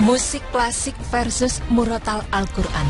Musik klasik versus murotal Al-Quran.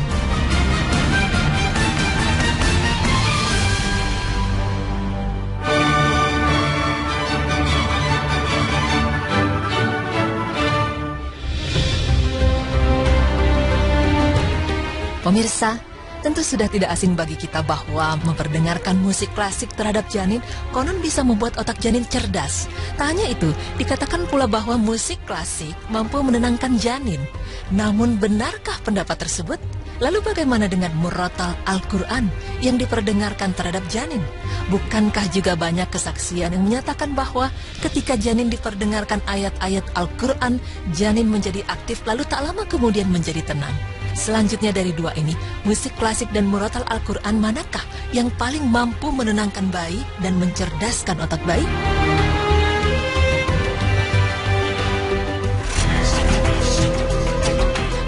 Pemirsa, tentu sudah tidak asing bagi kita bahwa memperdengarkan musik klasik terhadap janin konon bisa membuat otak janin cerdas. Tak hanya itu, dikatakan pula bahwa musik klasik mampu menenangkan janin. Namun benarkah pendapat tersebut? Lalu bagaimana dengan murotal Al-Quran yang diperdengarkan terhadap janin? Bukankah juga banyak kesaksian yang menyatakan bahwa ketika janin diperdengarkan ayat-ayat Al-Quran, janin menjadi aktif lalu tak lama kemudian menjadi tenang? Selanjutnya dari dua ini, musik klasik dan murotal Al-Quran manakah yang paling mampu menenangkan bayi dan mencerdaskan otak bayi?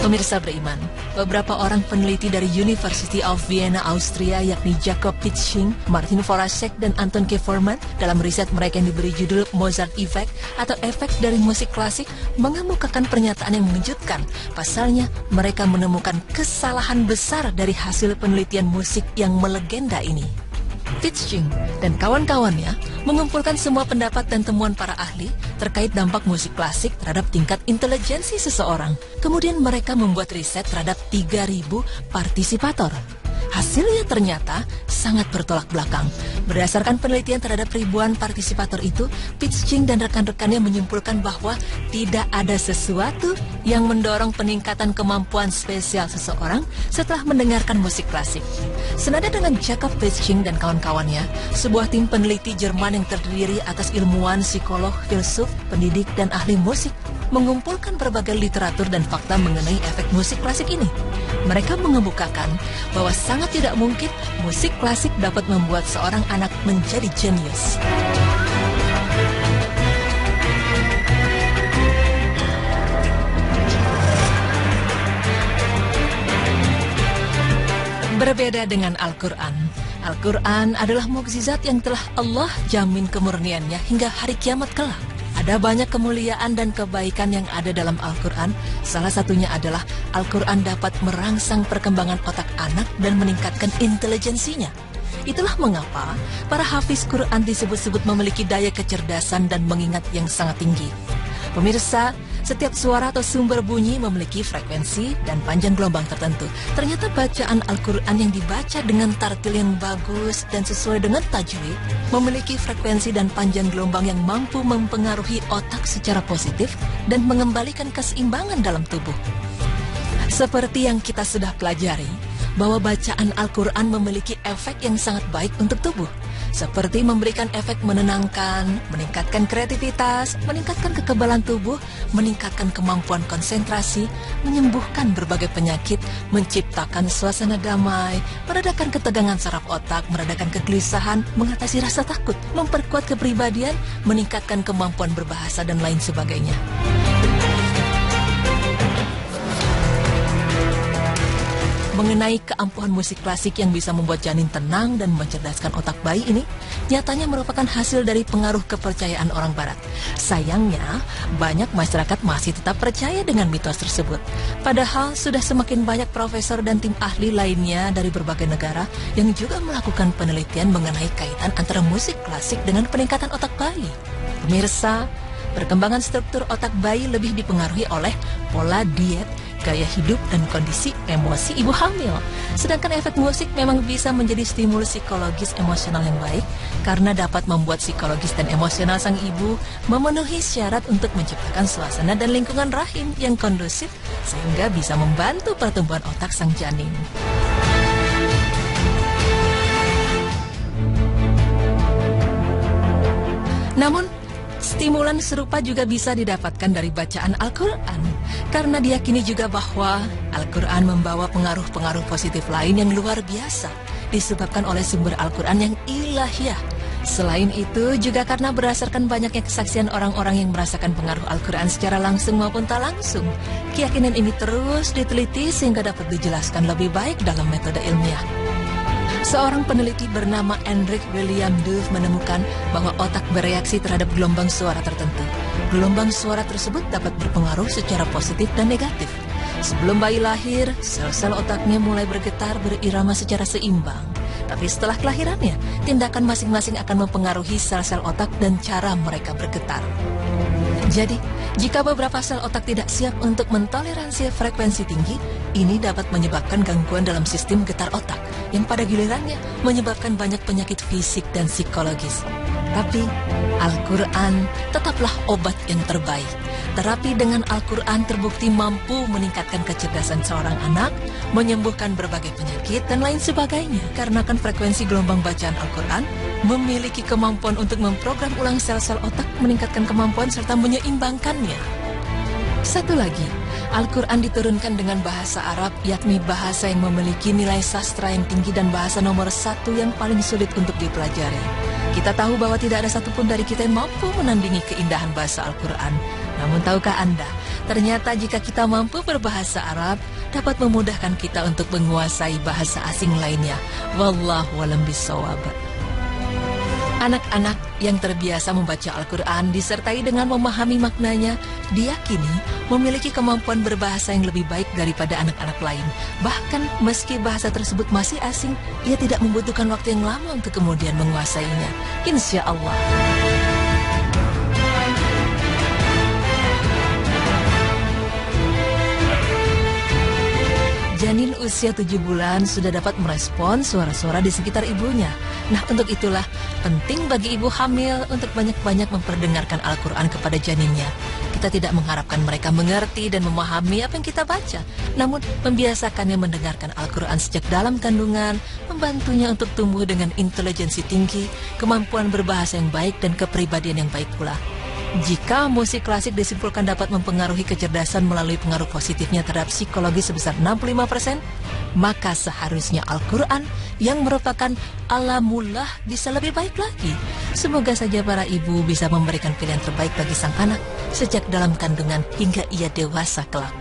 Pemirsa beriman, beberapa orang peneliti dari University of Vienna, Austria, yakni Jakob Pitzing, Martin Forasek, dan Anton K. Forman, dalam riset mereka yang diberi judul Mozart Effect atau efek dari musik klasik, mengemukakan pernyataan yang mengejutkan. Pasalnya, mereka menemukan kesalahan besar dari hasil penelitian musik yang melegenda ini. Pitzing dan kawan-kawannya mengumpulkan semua pendapat dan temuan para ahli terkait dampak musik klasik terhadap tingkat intelijensi seseorang. Kemudian mereka membuat riset terhadap 3.000 partisipator. Hasilnya ternyata sangat bertolak belakang. Berdasarkan penelitian terhadap ribuan partisipator itu, Pitzing dan rekan-rekannya menyimpulkan bahwa tidak ada sesuatu yang mendorong peningkatan kemampuan spesial seseorang setelah mendengarkan musik klasik. Senada dengan Jakob Pitzing dan kawan-kawannya, sebuah tim peneliti Jerman yang terdiri atas ilmuwan, psikolog, filsuf, pendidik, dan ahli musik mengumpulkan berbagai literatur dan fakta mengenai efek musik klasik ini. Mereka mengemukakan bahwa sangat tidak mungkin musik klasik dapat membuat seorang anak menjadi jenius. Berbeda dengan Al-Quran. Al-Quran adalah mukjizat yang telah Allah jamin kemurniannya hingga hari kiamat kelak. Ada banyak kemuliaan dan kebaikan yang ada dalam Al-Quran. Salah satunya adalah Al-Quran dapat merangsang perkembangan otak anak dan meningkatkan intelijensinya. Itulah mengapa para hafiz Quran disebut-sebut memiliki daya kecerdasan dan mengingat yang sangat tinggi. Pemirsa, setiap suara atau sumber bunyi memiliki frekuensi dan panjang gelombang tertentu. Ternyata bacaan Al-Quran yang dibaca dengan tartil yang bagus dan sesuai dengan tajwid memiliki frekuensi dan panjang gelombang yang mampu mempengaruhi otak secara positif dan mengembalikan keseimbangan dalam tubuh. Seperti yang kita sudah pelajari, bahwa bacaan Al-Quran memiliki efek yang sangat baik untuk tubuh, seperti memberikan efek menenangkan, meningkatkan kreativitas, meningkatkan kekebalan tubuh, meningkatkan kemampuan konsentrasi, menyembuhkan berbagai penyakit, menciptakan suasana damai, meredakan ketegangan saraf otak, meredakan kegelisahan, mengatasi rasa takut, memperkuat kepribadian, meningkatkan kemampuan berbahasa, dan lain sebagainya. Mengenai keampuhan musik klasik yang bisa membuat janin tenang dan mencerdaskan otak bayi ini, nyatanya merupakan hasil dari pengaruh kepercayaan orang barat. Sayangnya, banyak masyarakat masih tetap percaya dengan mitos tersebut. Padahal sudah semakin banyak profesor dan tim ahli lainnya dari berbagai negara yang juga melakukan penelitian mengenai kaitan antara musik klasik dengan peningkatan otak bayi. Pemirsa, perkembangan struktur otak bayi lebih dipengaruhi oleh pola diet, gaya hidup, dan kondisi emosi ibu hamil. Sedangkan efek musik memang bisa menjadi stimulus psikologis emosional yang baik karena dapat membuat psikologis dan emosional sang ibu memenuhi syarat untuk menciptakan suasana dan lingkungan rahim yang kondusif sehingga bisa membantu pertumbuhan otak sang janin. Namun, stimulan serupa juga bisa didapatkan dari bacaan Al-Quran, karena diyakini juga bahwa Al-Quran membawa pengaruh-pengaruh positif lain yang luar biasa, disebabkan oleh sumber Al-Quran yang ilahiyah. Selain itu, juga karena berdasarkan banyaknya kesaksian orang-orang yang merasakan pengaruh Al-Quran secara langsung maupun tak langsung, keyakinan ini terus diteliti sehingga dapat dijelaskan lebih baik dalam metode ilmiah. Seorang peneliti bernama Hendrik William Duve menemukan bahwa otak bereaksi terhadap gelombang suara tertentu. Gelombang suara tersebut dapat berpengaruh secara positif dan negatif. Sebelum bayi lahir, sel-sel otaknya mulai bergetar berirama secara seimbang. Tapi setelah kelahirannya, tindakan masing-masing akan mempengaruhi sel-sel otak dan cara mereka bergetar. Jadi, jika beberapa sel otak tidak siap untuk mentoleransi frekuensi tinggi, ini dapat menyebabkan gangguan dalam sistem getar otak, yang pada gilirannya menyebabkan banyak penyakit fisik dan psikologis. Tapi, Al-Quran tetaplah obat yang terbaik. Terapi dengan Al-Quran terbukti mampu meningkatkan kecerdasan seorang anak, menyembuhkan berbagai penyakit, dan lain sebagainya. Karena kan frekuensi gelombang bacaan Al-Quran memiliki kemampuan untuk memprogram ulang sel-sel otak, meningkatkan kemampuan serta menyeimbangkannya. Satu lagi, Al-Quran diturunkan dengan bahasa Arab, yakni bahasa yang memiliki nilai sastra yang tinggi dan bahasa nomor 1 yang paling sulit untuk dipelajari. Kita tahu bahwa tidak ada satupun dari kita yang mampu menandingi keindahan bahasa Al-Quran. Namun tahukah Anda, ternyata jika kita mampu berbahasa Arab, dapat memudahkan kita untuk menguasai bahasa asing lainnya. Wallahu a'lam bishawab. Anak-anak yang terbiasa membaca Al-Quran disertai dengan memahami maknanya, diyakini memiliki kemampuan berbahasa yang lebih baik daripada anak-anak lain. Bahkan meski bahasa tersebut masih asing, ia tidak membutuhkan waktu yang lama untuk kemudian menguasainya. Insya Allah. Janin usia 7 bulan sudah dapat merespon suara-suara di sekitar ibunya. Nah, untuk itulah penting bagi ibu hamil untuk banyak-banyak memperdengarkan Al-Quran kepada janinnya. Kita tidak mengharapkan mereka mengerti dan memahami apa yang kita baca, namun membiasakannya mendengarkan Al-Quran sejak dalam kandungan, membantunya untuk tumbuh dengan intelijensi tinggi, kemampuan berbahasa yang baik, dan kepribadian yang baik pula. Jika musik klasik disimpulkan dapat mempengaruhi kecerdasan melalui pengaruh positifnya terhadap psikologi sebesar 65%, maka seharusnya Al-Quran yang merupakan alamullah bisa lebih baik lagi. Semoga saja para ibu bisa memberikan pilihan terbaik bagi sang anak sejak dalam kandungan hingga ia dewasa kelak.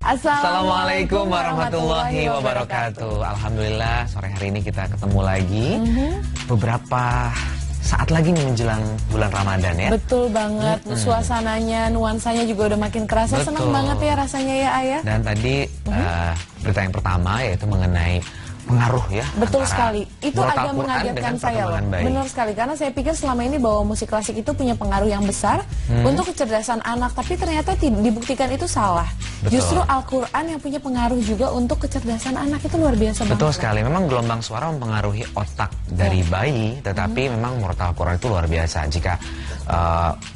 Assalamualaikum warahmatullahi wabarakatuh. Alhamdulillah sore hari ini kita ketemu lagi. Beberapa saat lagi nih menjelang bulan Ramadan ya. Betul banget. Suasananya, nuansanya juga udah makin kerasa. Betul. Senang banget ya rasanya ya Ayah. Dan tadi berita yang pertama yaitu mengenai pengaruh ya. Betul sekali. Itu agak mengagetkan saya loh. bayi. Benar sekali, karena saya pikir selama ini bahwa musik klasik itu punya pengaruh yang besar untuk kecerdasan anak, tapi ternyata dibuktikan itu salah. Betul. Justru Al-Quran yang punya pengaruh juga untuk kecerdasan anak, itu luar biasa banget. Betul sekali. Memang gelombang suara mempengaruhi otak dari bayi, tetapi memang menurut Al-Quran itu luar biasa. Jika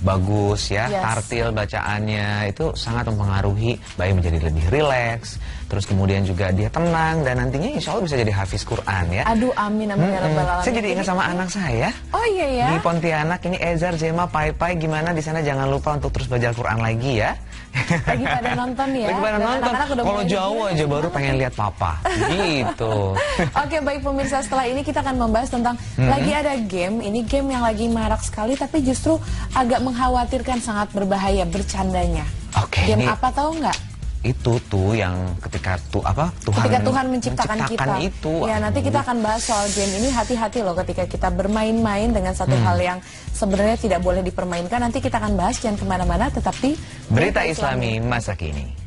bagus ya, tartil bacaannya itu sangat mempengaruhi bayi menjadi lebih rileks. Terus kemudian juga dia tenang dan nantinya insya Allah bisa jadi hafiz Quran ya. Aduh, amin amin ya rabbal alamin. Saya jadi ingat sama anak saya. Oh iya ya. Di Pontianak ini Ezar, Zema, Pai gimana di sana, jangan lupa untuk terus belajar Quran lagi ya. Lagi pada nonton ya. Lagi pada nonton. Kalau jauh aja baru pengen lihat papa. Gitu. Oke, baik pemirsa, setelah ini kita akan membahas tentang lagi ada game. Ini game yang lagi marak sekali tapi justru agak mengkhawatirkan, sangat berbahaya bercandanya. Oke. Game ini apa tahu nggak? itu tuh yang ketika Tuhan menciptakan kita itu. Ya, nanti kita akan bahas soal game ini. Hati-hati loh ketika kita bermain-main dengan satu hal yang sebenarnya tidak boleh dipermainkan. Nanti kita akan bahas, jangan kemana-mana, tetap di Berita Islami Masa Kini.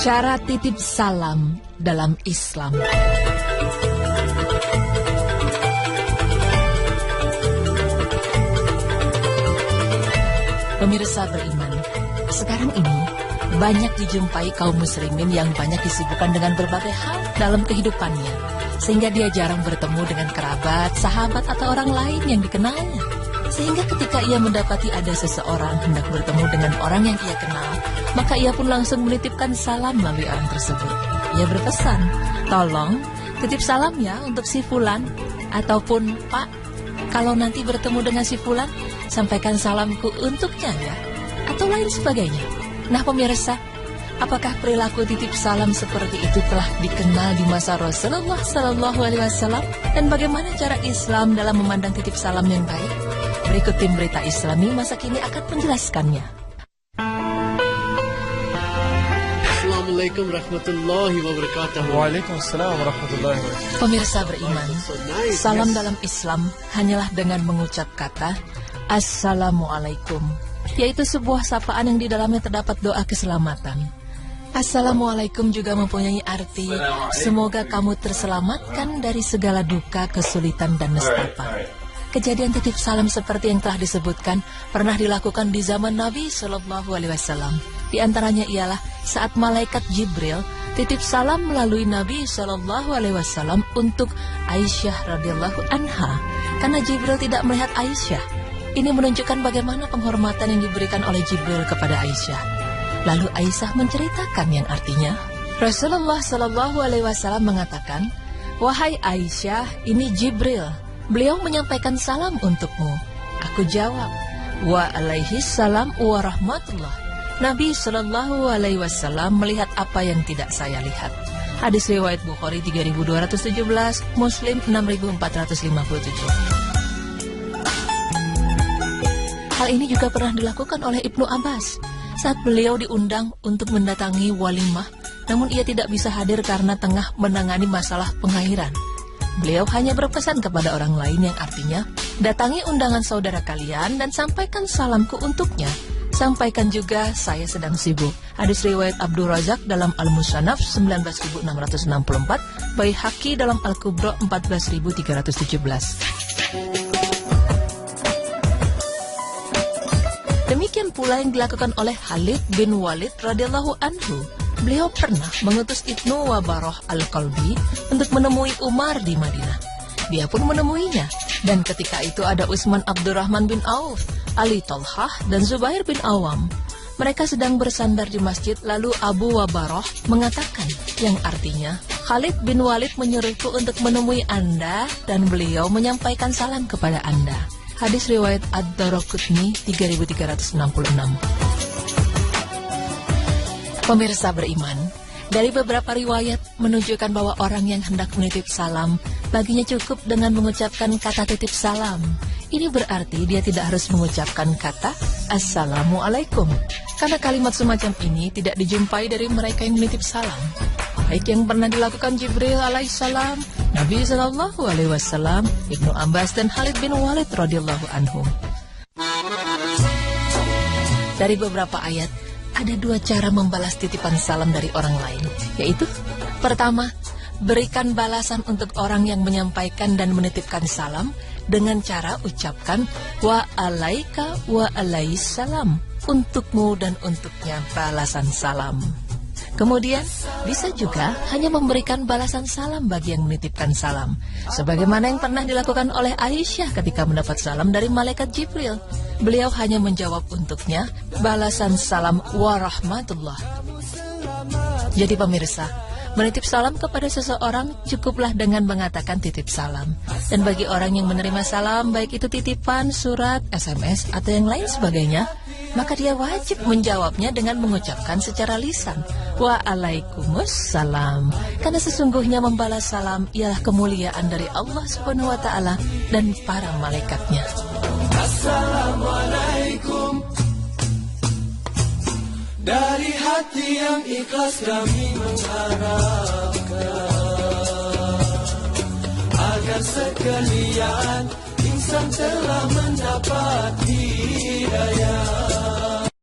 Cara titip salam dalam Islam. Pemirsa beriman, sekarang ini banyak dijumpai kaum muslimin yang banyak disibukkan dengan berbagai hal dalam kehidupannya, sehingga dia jarang bertemu dengan kerabat, sahabat, atau orang lain yang dikenalnya. Sehingga ketika ia mendapati ada seseorang hendak bertemu dengan orang yang ia kenal, maka ia pun langsung menitipkan salam melalui orang tersebut. Ia berpesan, "Tolong titip salam ya untuk si Fulan," ataupun, "Pak, kalau nanti bertemu dengan si Fulan, sampaikan salamku untuknya ya," atau lain sebagainya. Nah pemirsa, apakah perilaku titip salam seperti itu telah dikenal di masa Rasulullah SAW? Dan bagaimana cara Islam dalam memandang titip salam yang baik? Berikut tim Berita Islami masa kini akan menjelaskannya. Assalamualaikum warahmatullahi wabarakatuh. Waalaikumsalam warahmatullahi wabarakatuh. Pemirsa beriman, salam dalam Islam hanyalah dengan mengucap kata Assalamualaikum, yaitu sebuah sapaan yang di dalamnya terdapat doa keselamatan. Assalamualaikum juga mempunyai arti semoga kamu terselamatkan dari segala duka, kesulitan, dan nestapa. Kejadian titip salam seperti yang telah disebutkan pernah dilakukan di zaman Nabi SAW. Di antaranya ialah saat malaikat Jibril titip salam melalui Nabi SAW untuk Aisyah radhiyallahu anha, karena Jibril tidak melihat Aisyah. Ini menunjukkan bagaimana penghormatan yang diberikan oleh Jibril kepada Aisyah. Lalu Aisyah menceritakan yang artinya, Rasulullah SAW mengatakan, "Wahai Aisyah, ini Jibril. Beliau menyampaikan salam untukmu." Aku jawab, "Wa alaihi salam wa rahmatullah." Nabi SAW melihat apa yang tidak saya lihat. Hadis riwayat Bukhari 3217, Muslim 6457. Hal ini juga pernah dilakukan oleh Ibnu Abbas saat beliau diundang untuk mendatangi walimah, namun ia tidak bisa hadir karena tengah menangani masalah pengairan. Beliau hanya berpesan kepada orang lain yang artinya, "Datangi undangan saudara kalian dan sampaikan salamku untuknya. Sampaikan juga saya sedang sibuk." Hadis riwayat Abdul Razak dalam Al-Musannaf 19664, Baihaqi dalam Al-Kubra 14317. Demikian pula yang dilakukan oleh Khalid bin Walid radhiyallahu anhu. Beliau pernah mengutus Ibnu Wabaroh Al-Qalbi untuk menemui Umar di Madinah. Dia pun menemuinya, dan ketika itu ada Utsman Abdurrahman bin Auf, Ali Tolhah, dan Zubair bin Awam. Mereka sedang bersandar di masjid, lalu Abu Wabaroh mengatakan yang artinya, "Khalid bin Walid menyuruhku untuk menemui Anda dan beliau menyampaikan salam kepada Anda." Hadis riwayat Ad-Daraqutni 3366. Pemirsa beriman, dari beberapa riwayat menunjukkan bahwa orang yang hendak menitip salam, baginya cukup dengan mengucapkan kata titip salam. Ini berarti dia tidak harus mengucapkan kata Assalamualaikum, karena kalimat semacam ini tidak dijumpai dari mereka yang menitip salam, baik yang pernah dilakukan Jibril alaihissalam, Nabi SAW, Ibnu Abbas, dan Khalid bin Walid radhiyallahu anhum. Dari beberapa ayat, ada dua cara membalas titipan salam dari orang lain, yaitu pertama, berikan balasan untuk orang yang menyampaikan dan menitipkan salam dengan cara ucapkan wa alaika wa alaissalam, untukmu dan untuknya balasan salam. Kemudian, bisa juga hanya memberikan balasan salam bagi yang menitipkan salam, sebagaimana yang pernah dilakukan oleh Aisyah ketika mendapat salam dari malaikat Jibril. Beliau hanya menjawab untuknya balasan salam warahmatullah. Jadi pemirsa, menitip salam kepada seseorang cukuplah dengan mengatakan titip salam. Dan bagi orang yang menerima salam, baik itu titipan, surat, SMS, atau yang lain sebagainya, maka dia wajib menjawabnya dengan mengucapkan secara lisan, Waalaikumsalam. Karena sesungguhnya membalas salam ialah kemuliaan dari Allah Subhanahu wa Ta'ala dan para malaikatnya. Assalamualaikum. Dari hati yang ikhlas kami mengharapkan agar sekalian insan telah mendapat hidayah.